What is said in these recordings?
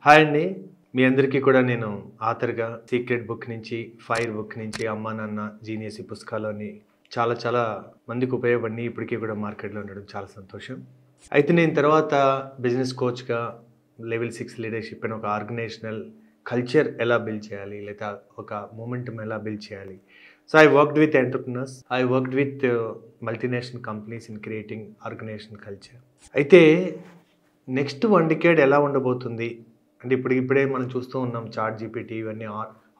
Hi అండి. మీ అందరికీ కూడా నేను ఆథర్‌గా 'సీక్రెట్ బుక్' నుంచి, 'ఫైర్ బుక్' నుంచి, 'అమ్మా నాన్న జీనియస్' ఈ పుస్తకాలని చాలా మందికి ఉపయోగపడినాయి. ఇప్పటికీ కూడా మార్కెట్‌లో ఉండడం చాలా సంతోషం. అయితే నేను తర్వాత బిజినెస్ కోచ్‌గా లెవెల్ 6 లీడర్‌షిప్ అని ఒక ఆర్గనైజేషనల్ కల్చర్ ఎలా బిల్డ్ చేయాలి, లేదా ఒక మొమెంటమ్ ఎలా బిల్డ్ చేయాలి. So I worked with entrepreneurs, I worked with multinational companies in creating organisational culture. అయితే నెక్స్ట్ 1 డికేడ్ ఎలా ఉండబోతుంది అంటే ఇప్పుడే మనం చూస్తూ ఉన్నాం చాట్ జీపీటీ ఇవన్నీ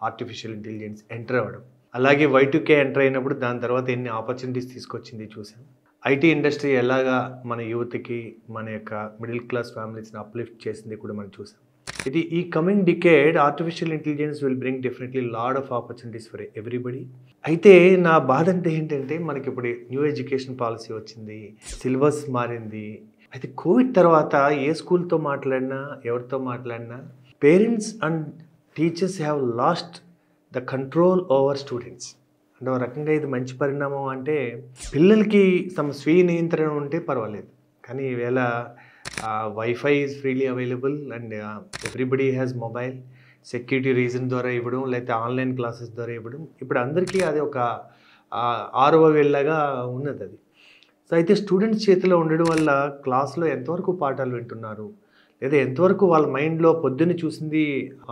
ఆర్టిఫిషియల్ ఇంటెలిజెన్స్ ఎంటర్ అవ్వడం. అలాగే Y2K ఎంటర్ అయినప్పుడు దాని తర్వాత ఎన్ని ఆపర్చునిటీస్ తీసుకొచ్చింది చూసాం. ఐటీ ఇండస్ట్రీ ఎలాగా మన యూత్కి, మన యొక్క మిడిల్ క్లాస్ ఫ్యామిలీస్ని అప్లిఫ్ట్ చేసింది కూడా మనం చూసాం. ఇది ఈ coming decade artificial intelligence will bring definitely lot of opportunities for everybody. అయితే నా బాధ అంటే ఏంటంటే మనకి ఇప్పుడు న్యూ ఎడ్యుకేషన్ పాలసీ వచ్చింది, సిలబస్ మారింది. అయితే కోవిడ్ తర్వాత ఏ స్కూల్తో మాట్లాడినా, ఎవరితో మాట్లాడినా parents and teachers have lost the control over students. అంటే ఒక రకంగా ఇది మంచి పరిణామం. అంటే పిల్లలకి తమ స్వీయ నియంత్రణ ఉంటే పర్వాలేదు, కానీ ఈవేళ wifi is freely available and everybody has mobile. Security reason ద్వారా ఇవ్వడం, లేకపోతే ఆన్లైన్ క్లాసెస్ ద్వారా ఇవ్వడం, ఇప్పుడు అందరికీ అది ఒక 6వ వేళగా ఉన్నది అది. సో అయితే స్టూడెంట్స్ చేతిలో ఉండడం వల్ల క్లాస్లో ఎంతవరకు పాఠాలు వింటున్నారు, లేదా ఎంతవరకు వాళ్ళ మైండ్లో పొద్దున్న చూసింది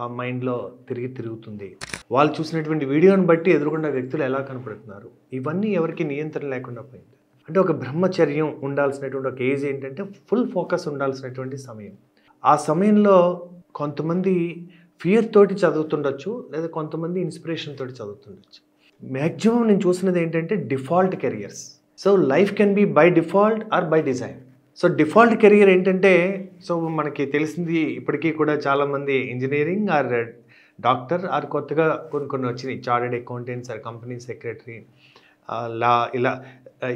ఆ మైండ్లో తిరుగుతుంది, వాళ్ళు చూసినటువంటి వీడియోని బట్టి ఎదురుకున్న వ్యక్తులు ఎలా కనపడుతున్నారు, ఇవన్నీ ఎవరికి నియంత్రణ లేకుండా పోయింది. అంటే ఒక బ్రహ్మచర్యం ఉండాల్సినటువంటి ఒక ఏజ్ ఏంటంటే ఫుల్ ఫోకస్ ఉండాల్సినటువంటి సమయం. ఆ సమయంలో కొంతమంది ఫియర్ తోటి చదువుతుండొచ్చు, లేదా కొంతమంది ఇన్స్పిరేషన్ తోటి చదువుతుండొచ్చు. మ్యాక్సిమం నేను చూసినది ఏంటంటే default careers. So life can be by default or by design. So default career ఏంటంటే, సో మనకి తెలిసింది ఇప్పటికీ కూడా చాలామంది ఇంజనీరింగ్ ఆర్ డాక్టర్ ఆర్ కొత్తగా కొన్ని వచ్చినాయి chartered accountants or company secretary, law, ఇలా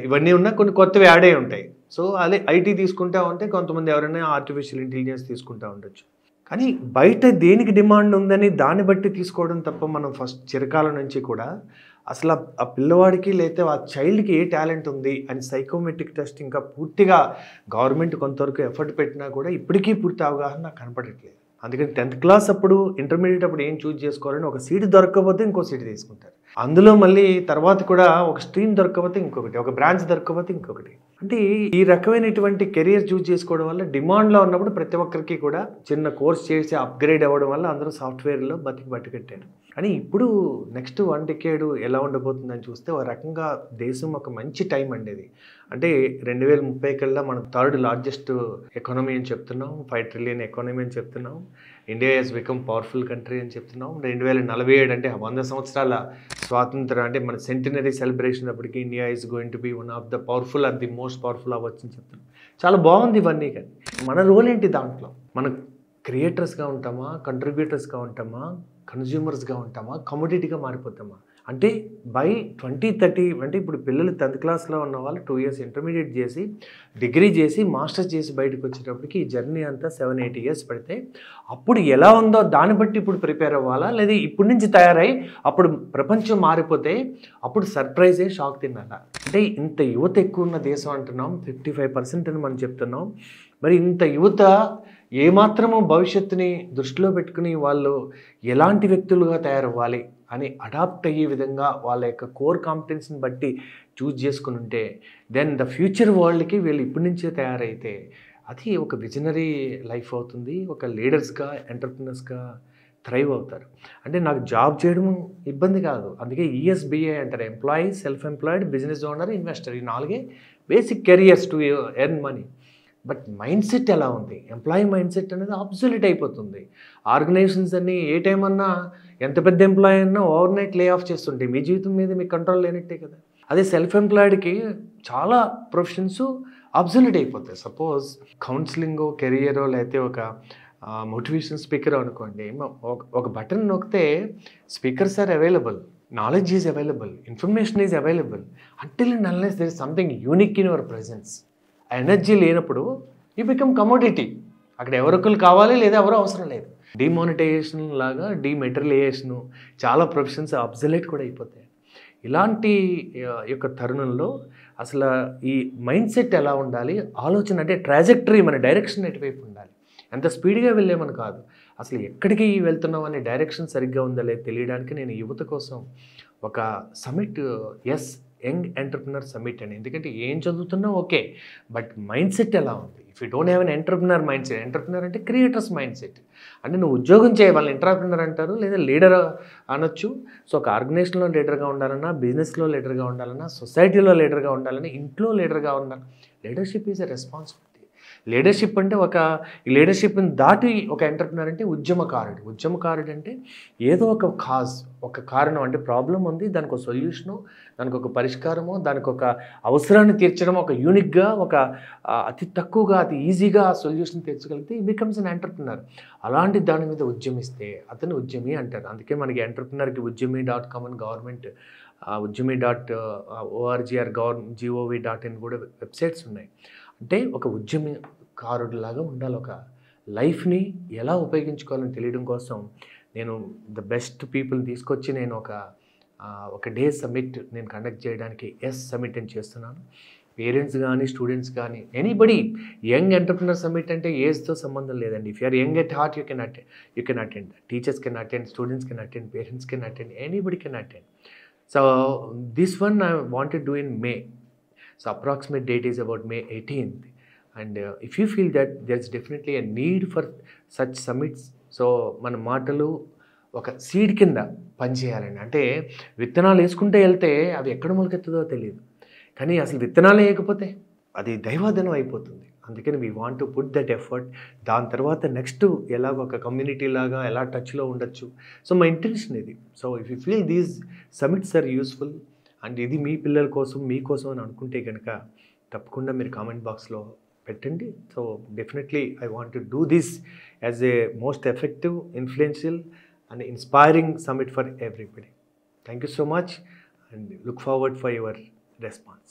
ఇవన్నీ ఉన్నా కొన్ని కొత్తవి యాడ్ అయి ఉంటాయి. సో అదే ఐటీ తీసుకుంటా ఉంటే కొంతమంది ఎవరైనా ఆర్టిఫిషియల్ ఇంటెలిజెన్స్ తీసుకుంటా ఉండొచ్చు. కానీ బయట దేనికి డిమాండ్ ఉందని దాన్ని బట్టి తీసుకోవడం తప్ప మనం ఫస్ట్ చిరకాల నుంచి కూడా అసలు ఆ పిల్లవాడికి లేకపోతే ఆ చైల్డ్కి ఏ టాలెంట్ ఉంది అని సైకోమెట్రిక్ టెస్ట్ ఇంకా పూర్తిగా గవర్నమెంట్ కొంతవరకు ఎఫర్ట్ పెట్టినా కూడా ఇప్పటికీ పూర్తి అవగాహన నాకు కనపడట్లేదు. అందుకని 10th క్లాస్ అప్పుడు, ఇంటర్మీడియట్ అప్పుడు ఏం చూస్ చేసుకోవాలని ఒక సీట్ దొరకకపోతే ఇంకో సీట్ తీసుకుంటారు. అందులో మళ్ళీ తర్వాత కూడా ఒక స్ట్రీమ్ దొరకకపోతే ఇంకొకటి, ఒక బ్రాంచ్ దొరకకపోతే ఇంకొకటి. అంటే ఈ రకమైనటువంటి కెరియర్ చూస్ చేసుకోవడం వల్ల డిమాండ్లో ఉన్నప్పుడు ప్రతి ఒక్కరికి కూడా చిన్న కోర్స్ చేసి అప్గ్రేడ్ అవ్వడం వల్ల అందరూ సాఫ్ట్వేర్లో బతికట్టారు. కానీ ఇప్పుడు నెక్స్ట్ 1 డికేడ్ ఎలా ఉండబోతుందని చూస్తే ఒక రకంగా దేశం ఒక మంచి టైం అండేది. అంటే 2030 కల్లా మనం 3rd లార్జెస్ట్ ఎకానమీ అని చెప్తున్నాం, 5 ట్రిలియన్ ఎకానమీ అని చెప్తున్నాం, India has become powerful country అని చెప్తున్నాం. 2047 అంటే 100 సంవత్సరాల స్వాతంత్రం, అంటే మన సెంటినరీ సెలబ్రేషన్ అప్పటికి India is going to be one of the powerful or the most powerful అవ్వచ్చు అని చెప్తున్నాం. చాలా బాగుంది ఇవన్నీ. కానీ మన రోల్ ఏంటి దాంట్లో? మనం క్రియేటర్స్గా ఉంటామా, కంట్రిబ్యూటర్స్గా ఉంటామా, కన్జ్యూమర్స్గా ఉంటామా, కమోడిటీగా మారిపోతామా? అంటే బై 2030 అంటే ఇప్పుడు పిల్లలు 10th క్లాస్లో ఉన్న వాళ్ళు 2 years ఇంటర్మీడియట్ చేసి, డిగ్రీ చేసి, మాస్టర్స్ చేసి బయటకు వచ్చేటప్పటికి ఈ జర్నీ అంతా 7-8 years పడితే అప్పుడు ఎలా ఉందో దాన్ని బట్టి ఇప్పుడు ప్రిపేర్ అవ్వాలా, లేదా ఇప్పటి నుంచి తయారై అప్పుడు ప్రపంచం మారిపోతే అప్పుడు సర్ప్రైజే షాక్ తినాలా? అంటే ఇంత యువత ఎక్కువ ఉన్న దేశం అంటున్నాం, 55% అని మనం చెప్తున్నాం. మరి ఇంత యువత ఏమాత్రమో భవిష్యత్తుని దృష్టిలో పెట్టుకుని వాళ్ళు ఎలాంటి వ్యక్తులుగా తయారవ్వాలి అని అడాప్ట్ అయ్యే విధంగా వాళ్ళ యొక్క కోర్ కాంపిటెన్స్ని బట్టి చూజ్ చేసుకుని ఉంటే దెన్ ద ఫ్యూచర్ వరల్డ్కి వీళ్ళు ఇప్పటి నుంచే తయారైతే అది ఒక విజనరీ లైఫ్ అవుతుంది. ఒక లీడర్స్గా, ఎంటర్‌ప్రెన్యూర్స్గా థ్రైవ్ అవుతారు. అంటే నాకు జాబ్ చేయడం ఇబ్బంది కాదు. అందుకే ESBI అంటారు, employee, self employed, business owner, investor. ఈ 4 basic careers to earn money. But mind set ఎలా ఉంది? ఎంప్లాయీ మైండ్ సెట్ అనేది అబ్సల్యూట్ అయిపోతుంది. ఆర్గనైజేషన్స్ అన్నీ ఏ టైం అన్నా ఎంత పెద్ద ఎంప్లాయీ అన్నా ఓవర్నైట్ లే ఆఫ్ చేస్తుంటాయి. మీ జీవితం మీద మీ కంట్రోల్ లేనట్టే కదా. అదే సెల్ఫ్ ఎంప్లాయిడ్కి చాలా ప్రొఫెషన్స్ అబ్సల్యూట్ అయిపోతాయి. సపోజ్ కౌన్సిలింగో, కెరియరో, లేకపోతే ఒక మోటివేషన్ స్పీకర్ అనుకోండి, ఒక బటన్ నొక్కితే speakers are available, knowledge is available, information is available until and unless there is something unique in your presence. ఆ ఎనర్జీ లేనప్పుడు యూ బికమ్ కమోడిటీ. అక్కడ ఎవరొకరు కావాలి, లేదా ఎవరో అవసరం లేదు. డిమానిటైజేషన్ లాగా డిమెటీరియలైజేషను చాలా ప్రొఫెషన్స్ అబ్సల్యూట్ కూడా అయిపోతాయి. ఇలాంటి యొక్క తరుణంలో అసలు ఈ మైండ్ సెట్ ఎలా ఉండాలి, ఆలోచన అంటే ట్రాజెక్టరీ, మన డైరెక్షన్ ఎటువైపు ఉండాలి, ఎంత స్పీడ్గా వెళ్ళేమని కాదు, అసలు ఎక్కడికి వెళ్తున్నాం అనే డైరెక్షన్ సరిగ్గా ఉందా లేదు తెలియడానికి నేను యువత కోసం ఒక summit, S young entrepreneur summit అని. ఎందుకంటే ఏం చదువుతున్నా ఓకే, బట్ మైండ్ సెట్ ఎలా ఉంది? If you don't have an entrepreneur mind set, entrepreneur అంటే క్రియేటర్స్ మైండ్ సెట్, అంటే నువ్వు ఉద్యోగం చేయాలి, ఎంటర్ప్రినర్ అంటారు లేదా లీడర్ అనొచ్చు. సో ఒక ఆర్గనైజేషన్లో లీడర్గా ఉండాలన్నా, బిజినెస్లో లీడర్గా ఉండాలన్నా, సొసైటీలో లీడర్గా ఉండాలన్నా, ఇంట్లో లీడర్గా ఉండాలి. Leadership is a responsibility. Leadership అంటే ఈ లీడర్షిప్ని దాటి ఒక ఎంటర్ప్రినర్ అంటే ఉద్యమకారుడు. ఉద్యమకారుడు అంటే ఏదో ఒక ఒక కారణం, అంటే ప్రాబ్లం ఉంది, దానికి ఒక సొల్యూషను, దానికి ఒక పరిష్కారము, దానికి ఒక అవసరాన్ని తీర్చడం, ఒక యూనిక్గా, ఒక అతి తక్కువగా, అతి ఈజీగా ఆ సొల్యూషన్ తీర్చగలిగితే ఈ బికమ్స్ అన్ ఎంటర్ప్రినర్. అలాంటి దాని మీద ఉద్యమిస్తే అతను ఉద్యమి అంటారు. అందుకే మనకి ఎంటర్ప్రినర్కి udyami.com అని గవర్నమెంట్, udyami.org gov.in కూడా వెబ్సైట్స్ ఉన్నాయి. అంటే ఒక ఉద్యమకారుడిలాగా ఉండాలి. ఒక లైఫ్ని ఎలా ఉపయోగించుకోవాలని తెలియడం కోసం నేను ద బెస్ట్ పీపుల్ తీసుకొచ్చి నేను ఒక డే సమిట్ నేను కండక్ట్ చేయడానికి ఎస్ సమిట్ అని చేస్తున్నాను. పేరెంట్స్ కానీ, స్టూడెంట్స్ కానీ, ఎనీబడి, యంగ్ ఎంటర్ప్రినర్ సమిట్ అంటే ఏజ్తో సంబంధం లేదండి. If you're young at heart you can attend. Teachers can attend, students can attend, parents can attend, anybody can attend. So this one I want to do in May. So approximate date is about May 18th. And if you feel that there's definitely a need for such summits, so మన మాటలు ఒక seed కింద పనిచేయాలండి. అంటే విత్తనాలు వేసుకుంటే వెళ్తే అవి ఎక్కడ మొలకెత్తుందో తెలియదు, కానీ అసలు విత్తనాలు వేయకపోతే అది దైవాధనం అయిపోతుంది. అందుకని we want to put that effort. దాని తర్వాత నెక్స్ట్ ఎలాగో ఒక కమ్యూనిటీ లాగా ఎలా టచ్లో ఉండొచ్చు. సో మా ఇంటెన్షన్ ఇది. So if you feel these summits are useful and ఇది మీ పిల్లల కోసం, మీకోసం అని అనుకుంటే కనుక తప్పకుండా మీరు కామెంట్ బాక్స్లో పెట్టండి. So definitely I want to do this as a most effective, influential and inspiring summit for everybody. Thank you so much and look forward for your response.